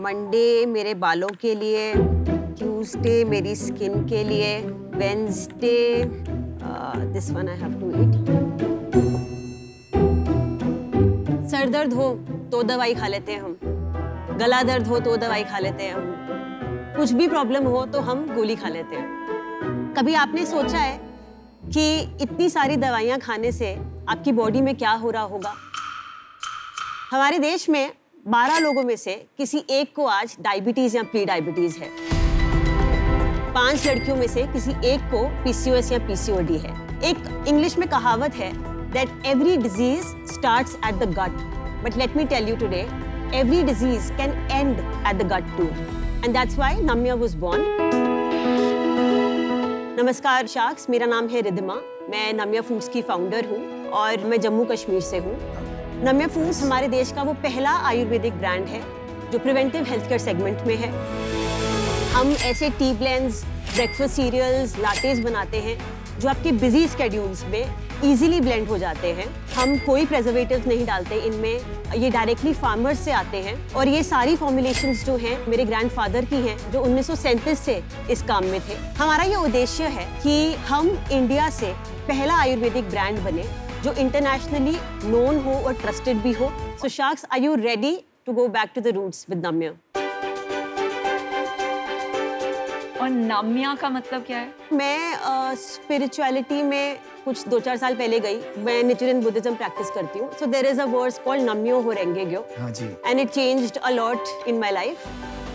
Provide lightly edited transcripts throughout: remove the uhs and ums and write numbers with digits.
Monday मेरे बालों के लिए, ट्यूसडे मेरी स्किन के लिए, Wednesday this one I have to eat. सर दर्द हो तो दवाई खा लेते हैं हम, गला दर्द हो तो दवाई खा लेते हैं हम, कुछ भी प्रॉब्लम हो तो हम गोली खा लेते हैं। कभी आपने सोचा है कि इतनी सारी दवाइयाँ खाने से आपकी बॉडी में क्या हो रहा होगा? हमारे देश में 12 लोगों में से किसी एक को आज डायबिटीज या प्री डायबिटीज है। 5 लड़कियों में से किसी एक को PCOS या PCOD है। एक इंग्लिश में कहावत है that every disease starts at the gut, but let me tell you today, every disease can end at the gut too, and that's why Namya was born. नमस्कार शार्क्स, मेरा नाम है रिद्धिमा, मैं नम्या फूड्स की फाउंडर हूँ और मैं जम्मू कश्मीर से हूँ। नम्या फूड्स हमारे देश का वो पहला आयुर्वेदिक ब्रांड है जो प्रिवेंटिव हेल्थ केयर सेगमेंट में है। हम ऐसे टी ब्लेंड्स, ब्रेकफास्ट सीरियल्स, लाटेस बनाते हैं जो आपके बिजी स्केड्यूल्स में इजीली ब्लेंड हो जाते हैं। हम कोई प्रिजर्वेटिव्स नहीं डालते इनमें, ये डायरेक्टली फार्मर्स से आते हैं और ये सारी फॉर्मुलेशंस जो हैं मेरे ग्रैंडफादर की हैं जो 1937 से इस काम में थे। हमारा ये उद्देश्य है कि हम इंडिया से पहला आयुर्वेदिक ब्रांड बने जो इंटरनेशनली नोन हो और ट्रस्टेड भी हो। So sharks, are you ready to go back to the roots with Namya? और नाम्या का मतलब क्या है? मैं स्पिरिचुअलिटी में कुछ 2-4 साल पहले गई। मैं निचुरियन बुद्धिज्म प्रैक्टिस करती हूँ। So there is a words called नम्यो होरेंगे ग्यो, and it changed a lot in my life.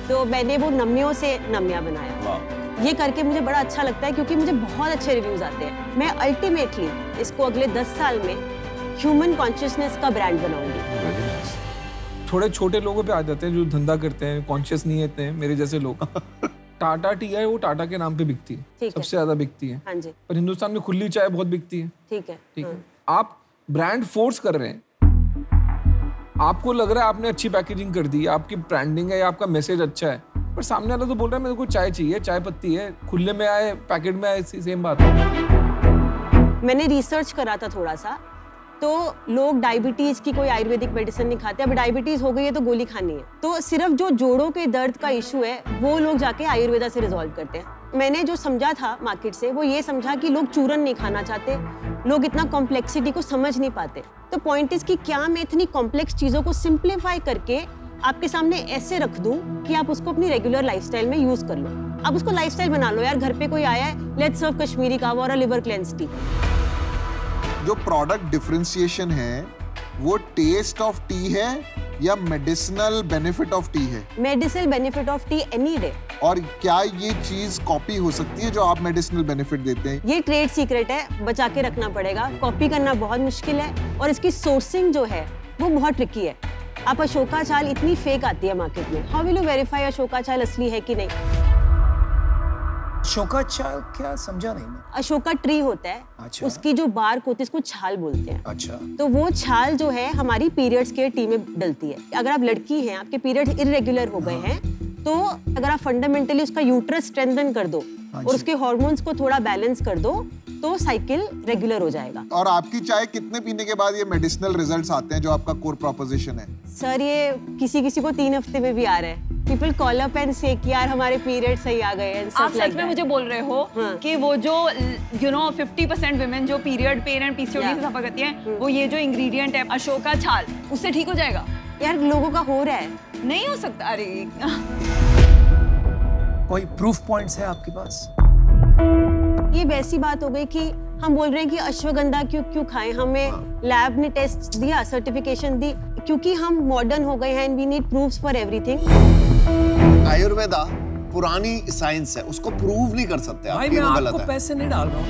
तो मैंने वो नम्यो से नम्या बनाया। ये करके मुझे बड़ा अच्छा लगता है क्योंकि मुझे बहुत अच्छे रिव्यूज आते हैं। मैं अल्टीमेटली इसको अगले 10 साल में ह्यूमन कॉन्शियसनेस का ब्रांड बनाऊंगी। थोड़े छोटे लोगों पे आ जाते हैं जो धंधा करते हैं, कॉन्शियस नहीं होते हैं, मेरे जैसे लोग। टाटा टी है, वो टाटा के नाम पे बिकती है, सबसे ज्यादा बिकती है। हाँ जी। पर हिंदुस्तान में खुली चाय बहुत बिकती है। ठीक है, ठीक है। आप ब्रांड फोर्स कर रहे हैं, आपको लग रहा है आपने अच्छी पैकेजिंग कर दी, आपकी ब्रांडिंग है या आपका मैसेज अच्छा है, पर सामने वाला तो बोल रहा है मेरे को चाय चाहिए, चाय पत्ती है, खुले में आए पैकेट में आए, सेम बात है। मैंने रिसर्च करा था थोड़ा सा, तो लोग डायबिटीज की कोई आयुर्वेदिक मेडिसिन नहीं खाते। अब डायबिटीज हो गई है तो गोली खानी है, तो सिर्फ जो जोड़ों के दर्द का इशू है वो लोग जाके आयुर्वेदा से रिजॉल्व करते हैं। मैंने जो समझा था मार्केट से वो ये समझा कि लोग चूरन नहीं खाना चाहते, लोग इतना कॉम्प्लेक्सिटी को समझ नहीं पाते। तो पॉइंट इज कि क्या मैं इतनी कॉम्प्लेक्स चीजों को सिंप्लीफाई करके आपके सामने ऐसे रख दूं कि आप उसको अपनी रेगुलर लाइफस्टाइल में यूज कर लो। आप उसको लाइफस्टाइल बना लो यार। घर पे कोई आया है, लेट्स सर्व कश्मीरी कावा और लिवर क्लेंस टी। जो प्रोडक्ट डिफरेंशिएशन है वो टेस्ट ऑफ टी है या मेडिसिनल बेनिफिट ऑफ टी है? Medicinal benefit of T any day. और क्या ये चीज कॉपी हो सकती है जो आप मेडिसिनल बेनिफिट देते हैं? ये ट्रेड सीक्रेट है, बचा के रखना पड़ेगा। कॉपी करना बहुत मुश्किल है और इसकी सोर्सिंग जो है वो बहुत ट्रिकी है। आप अशोका चाल इतनी फेक आती है मार्केट में, how will you verify Ashoka चाल असली है कि नहीं? अशोका चाल क्या समझा नहीं मैं? अशोका ट्री होता है, अच्छा। उसकी जो बार्क होती है उसको छाल बोलते हैं। अच्छा। तो वो छाल जो है हमारी पीरियड्स के टी में डलती है। अगर आप लड़की हैं, आपके पीरियड्स इरेगुलर हो गए हैं, तो अगर आप फंडामेंटली उसका यूट्रस स्ट्रेंथन कर दो और उसके हार्मोन्स को थोड़ा बैलेंस कर दो तो साइकिल रेगुलर हो जाएगा। और आपकी चाय कितने पीने के बाद ये मेडिसिनल रिजल्ट्स आते हैं जो आपका कोर प्रोपोजिशन है? सर ये किसी को 3 हफ्ते में भी आ रहा है। पीपल कॉल अप एंड से कि यार हमारे पीरियड सही आ गए हैं। आप सच में मुझे बोल रहे हो कि वो जो 50% विमेन जो पीरियड पेन एंड PCOD से सफर करती हैं, वो ये जो इंग्रेडिएंट है अशोका छाल, उससे ठीक हो जाएगा? यार लोगों का हो रहा है। नहीं हो सकता। अरे कोई प्रूफ पॉइंट्स है आपके पास? ये वैसी बात हो गई कि हम बोल रहे हैं कि अश्वगंधा क्यों खाएं, हमें लैब ने टेस्ट दिया, सर्टिफिकेशन दी, क्योंकि हम मॉडर्न हो गए हैं and we need proofs for everything. Ayurveda पुरानी साइंस है, उसको प्रूव नहीं कर सकते आप। भाई मैं आपको पैसे नहीं डाल रहा हूँ,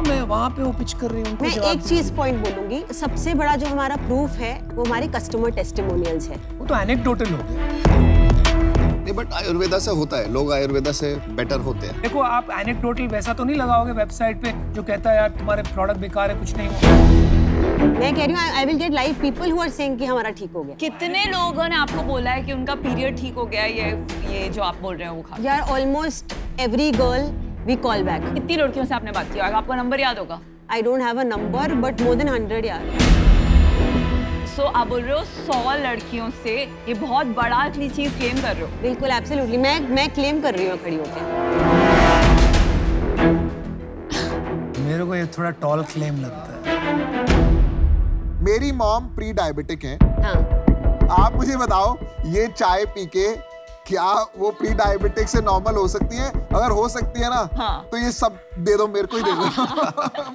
मैं वहाँ पे वो पिच कर रही हूँ। मैं एक चीज पॉइंट बोलूंगी, सबसे बड़ा जो हमारा प्रूफ है वो हमारे कस्टमर टेस्टिमोनियल्स है। वो तो एनेक्डोटल हो गया। नहीं, बट आयुर्वेदा से होता है, लोग आयुर्वेदा से बेटर होते हैं। देखो आप एनेक्डोटल वैसा तो नहीं लगाओगे वेबसाइट पे जो कहता है यार तुम्हारे प्रोडक्ट बेकार है, कुछ नहीं होगा। मैं कह रही हूँ I will get live people who are saying कि हमारा ठीक हो गया। कितने लोगों ने आपको बोला है कि उनका पीरियड ठीक हो गया? ये जो आप बोल रहे हो वो खा? यार almost every girl we call back. कितनी लड़कियों से आपने बात की? आपका नंबर याद होगा? I don't have a number but more than 100 यार। सो आप बोल रहे हो 100 लड़कियों से ये बहुत बड़ा इतनी चीज क्लेम कर रहे हो? बिल्कुल एब्सोल्युटली, मैं क्लेम कर रही हूँ खड़ी होकर। मेरे को ये थोड़ा टॉल क्लेम लगता है। मेरी मॉम प्री डायबिटिक है। हाँ। आप मुझे बताओ, ये चाय पी के क्या वो प्री डायबिटिक से नॉर्मल हो सकती है? अगर हो सकती है ना, हाँ। तो ये सब दे दो, मेरे को ही दे दो।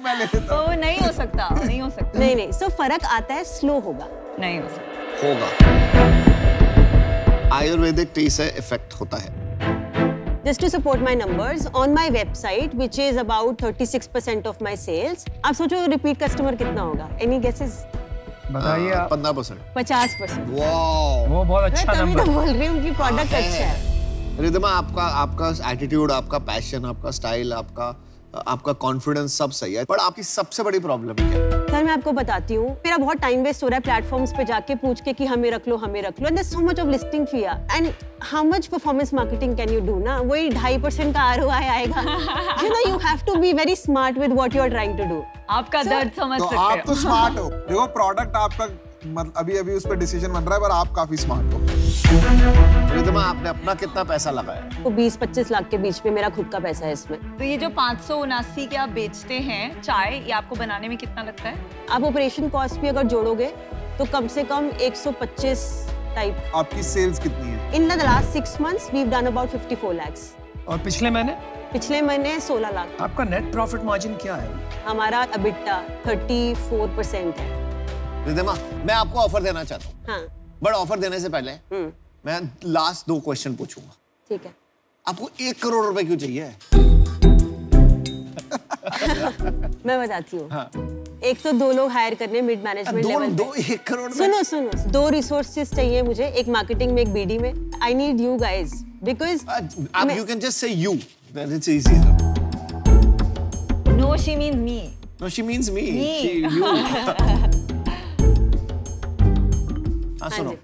मैं ले लेता हूँ। तो नहीं हो सकता, नहीं हो सकता। नहीं, सो फर्क आता है, स्लो होगा। नहीं हो सकता। होगा। आयुर्वेदिक टी से इफेक्ट होता है। Just to support my numbers, on my website, which is about 36% of my sales, आप सोचो repeat customer कितना होगा? Any guesses? बताइए आप। 15%। 50%। वाओ, वो बहुत मैं अच्छा तभी नंबर। तो बोल रही हूँ कि प्रोडक्ट अच्छा है। रिद्धिमा, आपका एटीट्यूड, आपका पैशन, आपका स्टाइल, आपका कॉन्फिडेंस सब सही है, पर आपकी सबसे बड़ी प्रॉब्लम क्या है? सर मैं आपको बताती हूँ, मेरा बहुत टाइम वेस्ट हो रहा है प्लेटफॉर्म्स पे जाके पूछ के कि हमें रख लो, हमें रख लो, and there so much of listing fee and how much performance marketing can you do ना? वही 2.5% का ROI आएगा। You know, you have to be very smart with what you are trying to do. आपका दर्द समझ तो सकते आप हो। तो स्मार्ट हो। देखो, प्रोडक्ट आपका अभी उस पर डिसीजन बन रहा है, पर आप काफी स्मार्ट हो। रिद्धिमा, आपने अपना कितना पैसा लगाया? तो 20-25 लाख के बीच में मेरा खुद का पैसा है इसमें। तो ये जो 579 के आप बेचते हैं चाय, ये आपको बनाने में कितना लगता है? आप ऑपरेशन कॉस्ट भी अगर जोड़ोगे तो कम से कम 125 टाइप। आपकी सेल्स कितनी है? In the last 6 months we've done about 54 lakhs। और पिछले महीने? पिछले महीने 16 लाख। आपका नेट प्रॉफिट मार्जिन क्या है? हमारा EBITDA 34% है। रिद्धिमा, मैं आपको ऑफर देना चाहता हूँ, हाँ। बट ऑफर देने से पहले मैं लास्ट 2 क्वेश्चन पूछूंगा। ठीक है। आपको 1 करोड़ रुपए क्यों चाहिए? मैं बताती हूँ। हाँ। एक तो 2 लोग हायर करने मिड मैनेजमेंट लेवल पे। 1 करोड़ में? सुनो 2 रिसोर्सेज चाहिए मुझे, एक मार्केटिंग में, एक BD में। I need you guys because you can just say you, then it's easier. No, she means me. No, she means me. Me. You. हाँ, सुनो,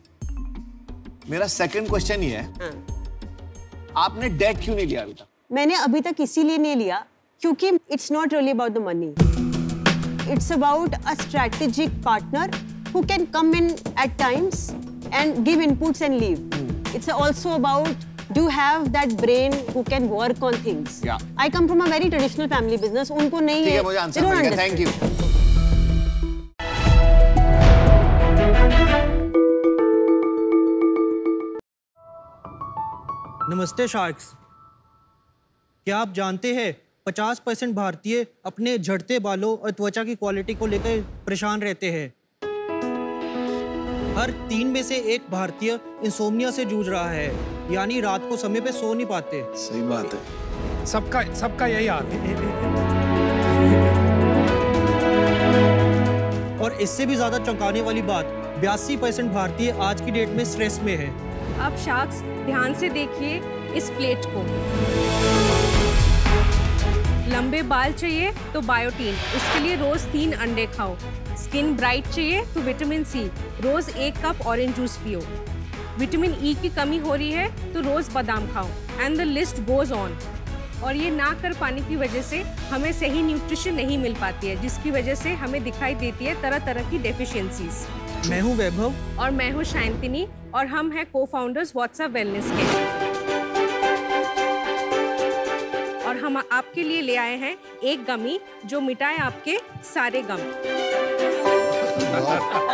मेरा सेकंड क्वेश्चन ये है, आपने डेट क्यों नहीं लिया अभी तक? मैंने अभी तक इसीलिए नहीं लिया क्योंकि it's not really about the money, it's about a strategic partner who can come in at times and give inputs and leave. It's also about do you have that brain who can work on things. Yeah. I come from a very traditional family business. उनको नहीं है. ठीक है, मुझे answer मिल गया, thank you. नमस्ते sharks, क्या आप जानते हैं 50% भारतीय अपने झड़ते बालों और त्वचा की क्वालिटी को लेकर परेशान रहते हैं. हर 3 में से 1 भारतीय इंसोम्निया से जूझ रहा है, यानी रात को समय पे सो नहीं पाते. सही बात है. सबका यही हाल है. और इससे भी ज्यादा चौंकाने वाली बात, 82% भारतीय आज की डेट में स्ट्रेस में है. अब शार्क्स ध्यान से देखिए इस प्लेट को. लंबे बाल चाहिए तो बायोटीन, उसके लिए रोज 3 अंडे खाओ. स्किन ब्राइट चाहिए तो विटामिन सी, रोज 1 कप ऑरेंज जूस पियो. विटामिन ई की कमी हो रही है तो रोज बादाम खाओ. And the list goes on. और ये ना कर पाने की वजह से हमें सही न्यूट्रिशन नहीं मिल पाती है, जिसकी वजह से हमें दिखाई देती है तरह तरह की डेफिशिएंसीज. मैं हूँ वैभव और मैं हूँ शांतिनी और हम हैं को-फाउंडर्स व्हाट्सएप वेलनेस के. और हम आपके लिए ले आए हैं एक गमी जो मिटाए आपके सारे गम.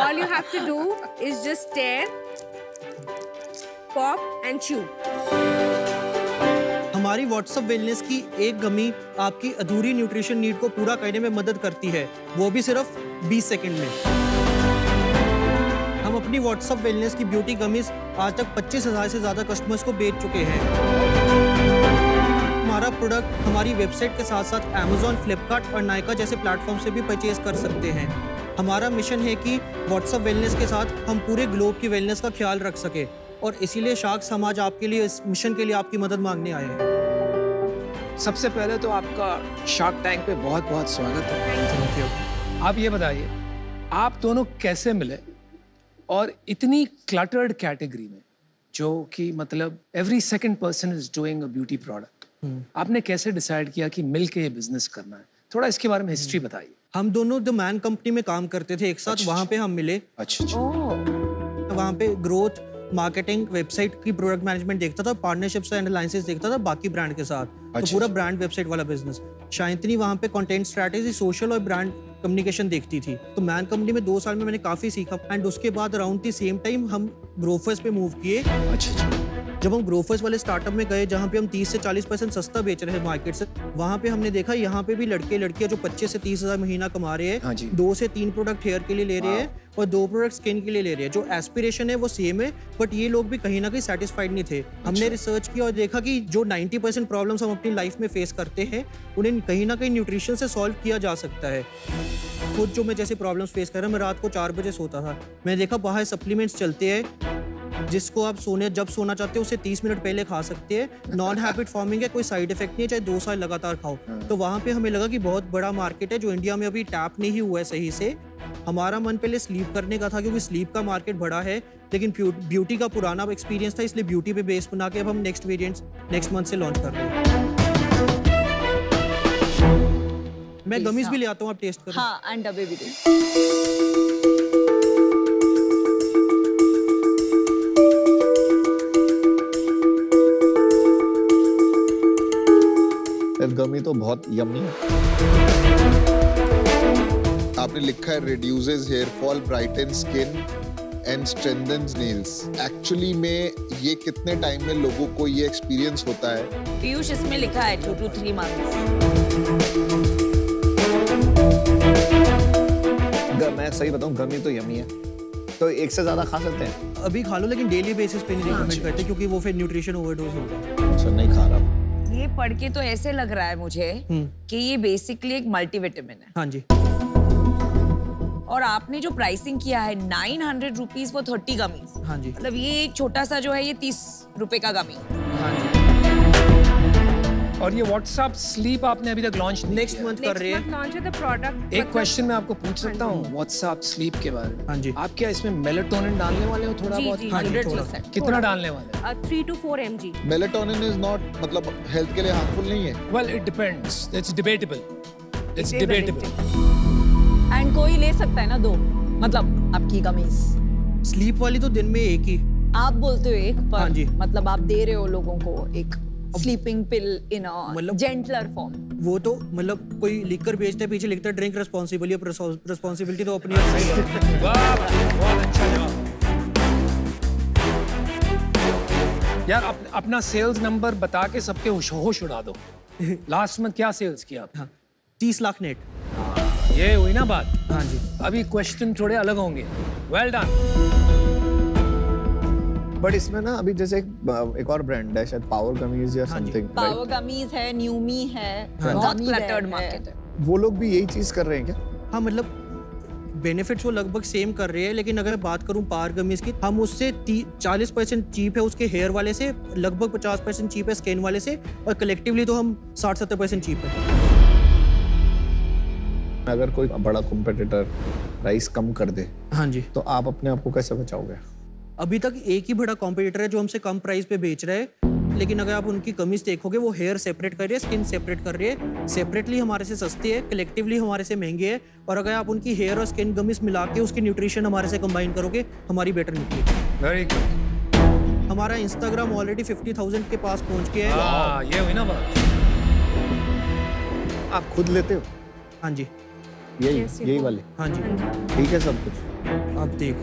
All you have to do is just stare, pop and chew. हमारी व्हाट्सएप वेलनेस की एक गमी आपकी अधूरी न्यूट्रिशन नीड को पूरा करने में मदद करती है, वो भी सिर्फ 20 सेकंड में. हम अपनी व्हाट्सएप वेलनेस की ब्यूटी गमीज आज तक 25,000 से ज्यादा कस्टमर्स को बेच चुके हैं. हमारा प्रोडक्ट हमारी वेबसाइट के साथ साथ Amazon, Flipkart और नायका जैसे प्लेटफॉर्म से भी परचेज कर सकते हैं. हमारा मिशन है कि व्हाट्सएप वेलनेस के साथ हम पूरे ग्लोब की वेलनेस का ख्याल रख सके, और इसीलिए शार्क समाज आपके लिए इस मिशन के लिए आपकी मदद मांगने आए हैं. सबसे पहले तो आपका शार्क टैंक पे बहुत बहुत स्वागत है. Thank you. आप ये बताइए, आप दोनों कैसे मिले और इतनी क्लटर्ड कैटेगरी में, जो कि मतलब every second person is doing a beauty product, आपने कैसे डिसाइड किया कि मिल के ये बिजनेस करना है? थोड़ा इसके बारे में हिस्ट्री बताइए. हम दोनों द मैन कंपनी में काम करते थे एक साथ, वहाँ पे हम मिले। अच्छा। वहाँ पे ग्रोथ, मार्केटिंग, वेबसाइट की प्रोडक्ट मैनेजमेंट देखता था, पार्टनरशिप्स एंड अलायंसेस देखता था बाकी ब्रांड के साथ। तो पूरा ब्रांड वेबसाइट वाला बिजनेस। शायंतनी वहाँ पे कंटेंट स्ट्रैटेजी, सोशल और ब्रांड कम्युनिकेशन देखती थी। तो मैन कंपनी में 2 साल में मैंने काफी सीखा। एंड उसके बाद अराउंड द सेम टाइम हम ग्रोफर्स पे मूव किए। जब हम ग्रोफर्स वाले स्टार्टअप में गए जहाँ पे हम 30 से 40% सस्ता बेच रहे हैं मार्केट से, वहाँ पे हमने देखा यहाँ पे भी लड़के लड़कियाँ जो 25 से 30 हज़ार महीना कमा रहे हैं, 2 से 3 प्रोडक्ट हेयर के लिए ले रहे हैं और 2 प्रोडक्ट स्किन के लिए ले रहे हैं। जो एस्पिरेशन है वो सेम है, बट ये लोग भी कहीं ना कहीं सेटिस्फाइड नहीं थे। हमने रिसर्च किया और देखा कि जो 90% प्रॉब्लम्स हम अपनी लाइफ में फेस करते हैं उन्हें कहीं ना कहीं न्यूट्रिशन से सॉल्व किया जा सकता है। खुद जो मैं जैसे प्रॉब्लम्स फेस कर रहा हूँ, मैं रात को 4 बजे सोता था, मैंने देखा बाहर सप्लीमेंट्स चलते हैं जिसको आप जब सोना चाहते हो उससे 30 मिनट पहले खा सकते हैं। नॉन हैबिट फॉर्मिंग है, कोई साइड इफेक्ट नहीं है, चाहे 2 साल लगातार खाओ। तो वहाँ पे हमें लगा कि बहुत बड़ा मार्केट है जो इंडिया में अभी टैप नहीं हुआ है सही से। हमारा मन पहले स्लीप करने का था क्योंकि स्लीप का मार्केट बड़ा है, लेकिन ब्यूटी का पुराना एक्सपीरियंस था, इसलिए ब्यूटी पे बेस बना के अब हम नेक्स्ट वेरिएंट्स नेक्स्ट मंथ से लॉन्च कर रहे हैं। मैं गमीज भी ले आता हूँ, आप टेस्ट करो। हाँ, एंड डब्बे भी दे। गमी तो बहुत यम्मी है। आपने लिखा है reduces hair fall, brighten skin and strengthens nails. Actually में ये कितने टाइम में लोगों को ये एक्सपीरियंस होता है? पीयूष, इसमें लिखा है 2 to 3 months। मैं सही बताऊं, गमी तो यम्मी है, तो एक से ज्यादा खा सकते हैं? अभी खा लो, लेकिन डेली बेसिस पे नहीं रिकमेंड करते क्योंकि वो फिर न्यूट्रिशन ओवरडोज होगा। अच्छा, नहीं खा रहा। ये पढ़ के तो ऐसे लग रहा है मुझे कि ये बेसिकली एक मल्टीविटामिन है। हाँ जी। और आपने जो प्राइसिंग किया है 900 रुपीज फॉर 30 गमीज। हाँ जी। मतलब ये एक छोटा सा जो है ये 30 रुपए का गमी। हाँ जी। और ये व्हाट्सएप स्लीप आपने अभी तक लॉन्च नहीं नेक्स्ट मंथ कर रहे हैं। लॉन्च है द प्रोडक्ट। एक क्वेश्चन मैं आपको पूछ सकता हूँ व्हाट्सएप स्लीप के बारे में? हाँ जी। आप क्या इसमें मेलेटोनिन डालने वाले हो थोड़ा बहुत? 100%। कितना डालने वाले? 3 to 4 mg। Melatonin is not, मतलब हेल्थ के लिए हार्मफुल नहीं है? Well, it depends, it's debatable. It's debatable. And कोई ले सकता है ना 2, मतलब आपकी कमीज। स्लीप वाली तो दिन में एक ही। आप बोलते हो एक, पर हाँ जी। मतलब आप दे रहे हो लोगों को एक स्लीपिंग पिल इन अ जेंटलर फॉर्म। वो तो मतलब कोई लिखकर बेचता है, पीछे लिखता है ड्रिंक रिस्पांसिबली, रिस्पांसिबिलिटी तो अपनी है। वाह, बहुत अच्छा जवाब। यार अपना सेल्स नंबर बता के सबके होश उड़ा दो। लास्ट में क्या सेल्स किया आपने? 30 लाख नेट। ये हुई ना बात। हाँ जी। अभी क्वेश्चन थोड़े अलग होंगे। Well done. बट इसमें ना अभी जैसे एक और ब्रांड है शायद, पावर गमीज या समथिंग। पावर गमीज है, न्यूमी है, बहुत क्लटर्ड मार्केट है। वो लोग भी यही चीज कर रहे हैं क्या? हाँ, मतलब बेनिफिट्स वो लगभग सेम कर रहे हैं, लेकिन अगर बात करूं पावर गमीज की, हम उससे 40% चीप है उसके हेयर वाले से, लगभग 50% चीप है स्किन वाले से, और कलेक्टिवली तो हम 60-70% चीप है। अगर कोई बड़ा कॉम्पिटिटर प्राइस कम कर दे, हाँ जी, तो आप अपने आप को कैसे बचाओगे? अभी तक एक ही बड़ा कॉम्पिटिटर है जो हमसे कम प्राइस पे बेच रहा है, लेकिन अगर आप उनकी कमीज देखोगे वो हेयर सेपरेट कर रही है, स्किन सेपरेट कर रही है। सेपरेटली हमारे से सस्ती है, कलेक्टिवली हमारे से महंगी है, और अगर आप उनकी हेयर और स्किन कमीज मिला के उसकी न्यूट्रिशन हमारे से कंबाइन करोगे, हमारी बेटर निकलेगी। Very good. हमारा इंस्टाग्राम ऑलरेडी 50,000 के पास पहुंच गया है। हाँ, ये हुई ना बात। आप खुद लेते हो? हाँ जी, यही वाले? हाँ जी। ठीक है सब कुछ? आप देख